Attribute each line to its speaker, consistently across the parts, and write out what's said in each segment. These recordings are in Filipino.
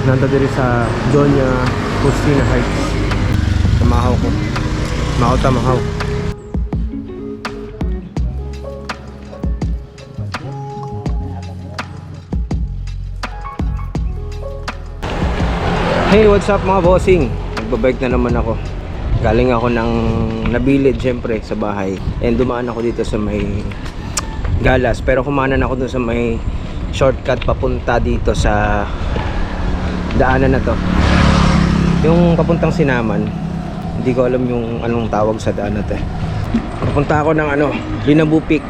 Speaker 1: Nanda diri sa Doña Justina Heights. Tamahaw ko. Tamahaw. Hey, what's up mga bossing? Nagbabike na naman ako. Galing ako ng nabilid syempre sa bahay. And dumaan ako dito sa may Galas. Pero kumanan ako dun sa may shortcut papunta dito sa daanan na to. Yung papuntang Sinaman. Hindi ko alam yung anong tawag sa daan na to. Papunta ako ng Linabu Peak.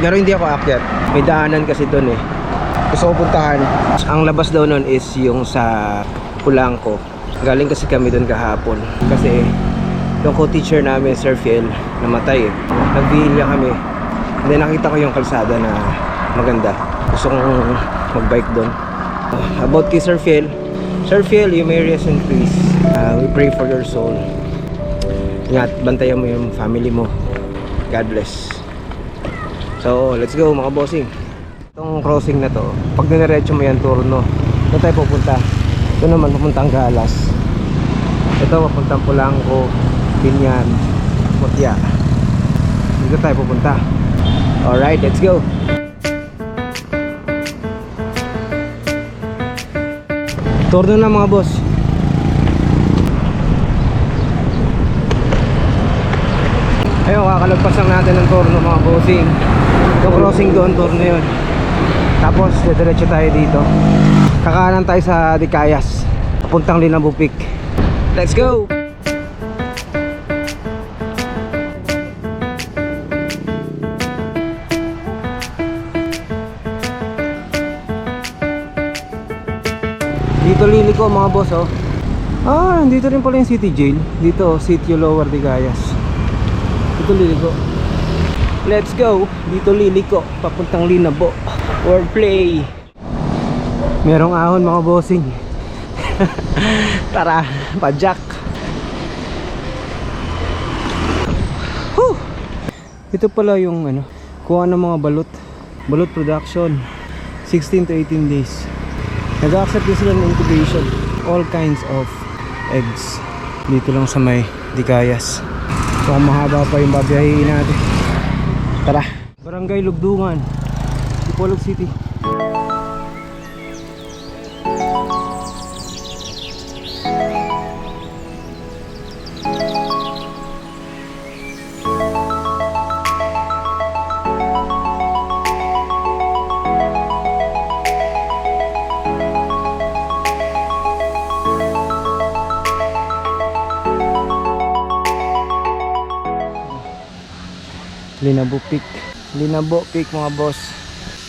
Speaker 1: Pero hindi ako aakyat. May daanan kasi dun eh. Gusto ko puntahan. Ang labas daw nun is yung sa Pulangko. Galing kasi kami doon kahapon kasi yung co-teacher namin, Sir Fiel, namatay eh. Nagvihilya kami. Then nakita ko yung kalsada na maganda. Gusto kong mag-bike doon. About kay Sir Fiel, you may rest in peace. We pray for your soul. Ingat, bantayan mo yung family mo. God bless. So, let's go mga bossing. Itong crossing na to, pag diniretso mo yan, Turno, doon tayo pupunta. Ito naman papuntang Galas. Ito papuntang Pulangko, Binyan, Mutya. Dito tayo pupunta. Alright, let's go. Turno na mga boss. Ayun, kakalagpas lang natin ng Turno mga bossing. Yung crossing doon, Turno yun. Tapos diretso tayo dito. Kakanan tayo sa Dicayas, papuntang Linabu Peak. Let's go! Dito liliko mga boss oh. Dito rin pala yung City Jail. Dito, Sitio Lower Dicayas. Dito liliko. Let's go! Dito liliko, papuntang Linabu. Wordplay! Merong ahon mga bossing. Tara, pajak. Ito pala yung kuha ng mga balot production. 16 to 18 days. Nag-accept din sila ng incubation. All kinds of eggs. Dito lang sa may Dicayas. So mahaba pa yung babiyahin natin. Tara. Barangay Lugdungan, Dipolog City. Linabu Peak. Linabu Peak mga boss.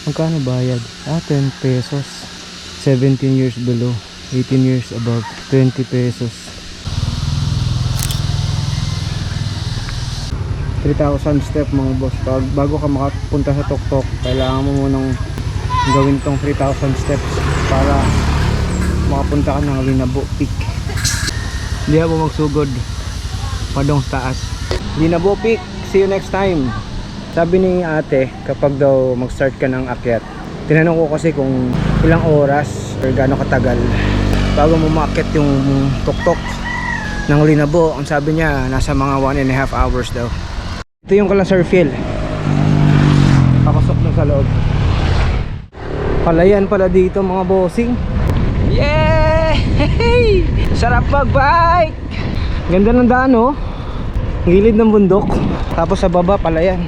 Speaker 1: Magkano bayad? 10 pesos. 17 years below, 18 years above, 20 pesos. 3,000 step mga boss. Bago ka makapunta sa Tuktok, kailangan mo munang gawin tong 3,000 steps para makapunta ka ng Linabu Peak. Hindi ako magsugod padong taas. Linabu Peak. See you next time. Sabi ni ate, kapag daw mag-start ka ng akyat, tinanong ko kasi kung ilang oras or gaano katagal bago mo maakyat yung tuktok ng Linabu. Ang sabi niya, nasa mga 1.5 hours daw. Ito yung kala Sir Phil. Papasok na sa loob. Palayan pala dito mga bossing. Yay! Sarap mag-bike! Ganda ng daan oh. Gilid ng bundok. Tapos sa baba palayan.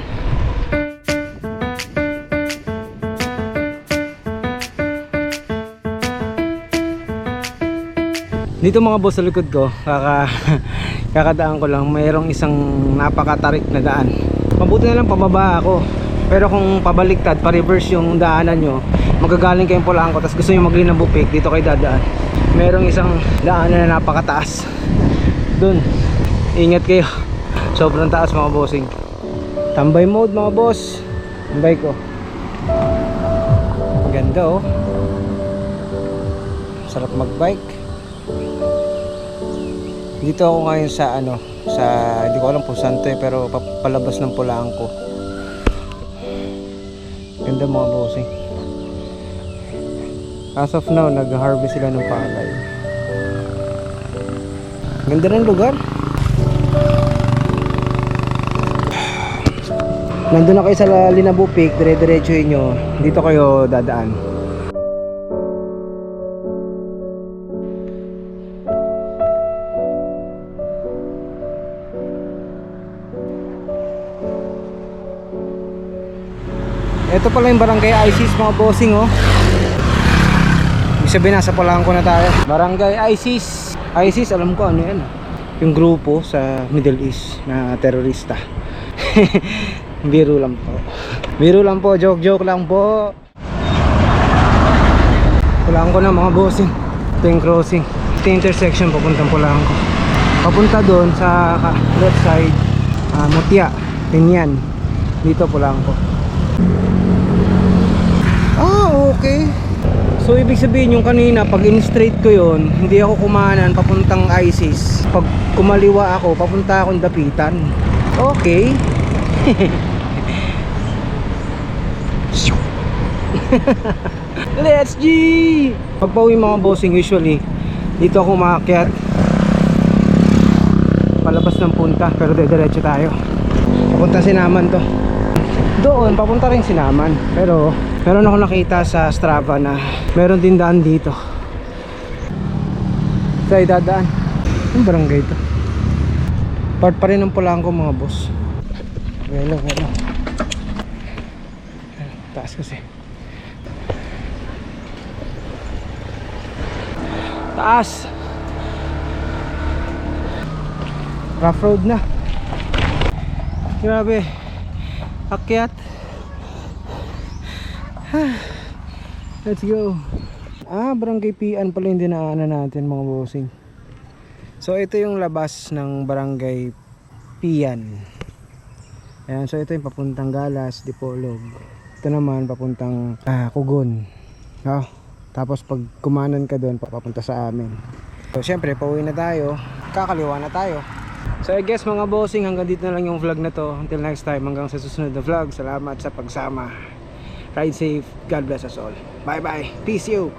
Speaker 1: Dito mga boss sa likod ko, kakadaan ko lang, mayroong isang napakatarik na daan. Mabuti na lang pababa ako. Pero kung pabaliktad, pa-reverse yung daanan nyo, magagaling kayong Pulangko, tapos gusto nyo mag-Linabu Peak, dito kayo dadaan. Merong isang daanan na napakataas. Dun, ingat kayo. Sobrang taas mga bossing. Tambay mode mga boss. Tambay ko. Ganda oh. Sarap mag-bike. Dito ako ngayon sa hindi ko alam kung saan to pero palabas ng Pulangko. Ganda mga bossing. As of now, nag-harvest sila ng palay. Ganda ng lugar. Nandun na kayo sa Linabo Peak, dire-diretsuhin nyo. Dito kayo dadaan. Ito pala yung barangay ISIS mga bossing oh. Ibig sabihin nasa Polanco na tayo. Barangay ISIS. ISIS alam ko ano yan. Yung grupo sa Middle East na terorista. Biro lang po. Biro lang po, joke lang po. Polanco na mga bossing. Ito yung crossing. Ito yung intersection papuntang Polanco. Papunta doon sa left side Mutia, Tinyan. Dito Polanco. Okay. So ibig sabihin yung kanina pag in-straight ko yon, hindi ako kumanan papuntang ISIS. Pag kumaliwa ako, papunta akong Dapitan. Okay. Let's G! Pagpauwi mga bossing usually dito ako maakyat palabas ng punta, pero diretso tayo papunta Sinaman to. Doon papunta rin Sinaman, pero meron ako nakita sa Strava na meron din daan dito. Sa idadaan yung barangay to, part pa rin ng Polanco mga boss. Wala taas kasi. Taas. Rough road na. Grabe. Akyat. Let's go. Barangay Pian pala yung dinaanan natin mga bossing. So ito yung labas ng barangay Pian. Ayan, so ito yung papuntang Galas, Dipolog. Ito naman papuntang Kugon. Tapos pag kumanan ka doon, papunta sa amin. So syempre, pauwi na tayo. Kakaliwa na tayo. So I guess mga bossing, hanggang dito na lang yung vlog na to. Until next time, hanggang sa susunod na vlog. Salamat sa pagsama. Ride safe. God bless us all. Bye bye. Peace you.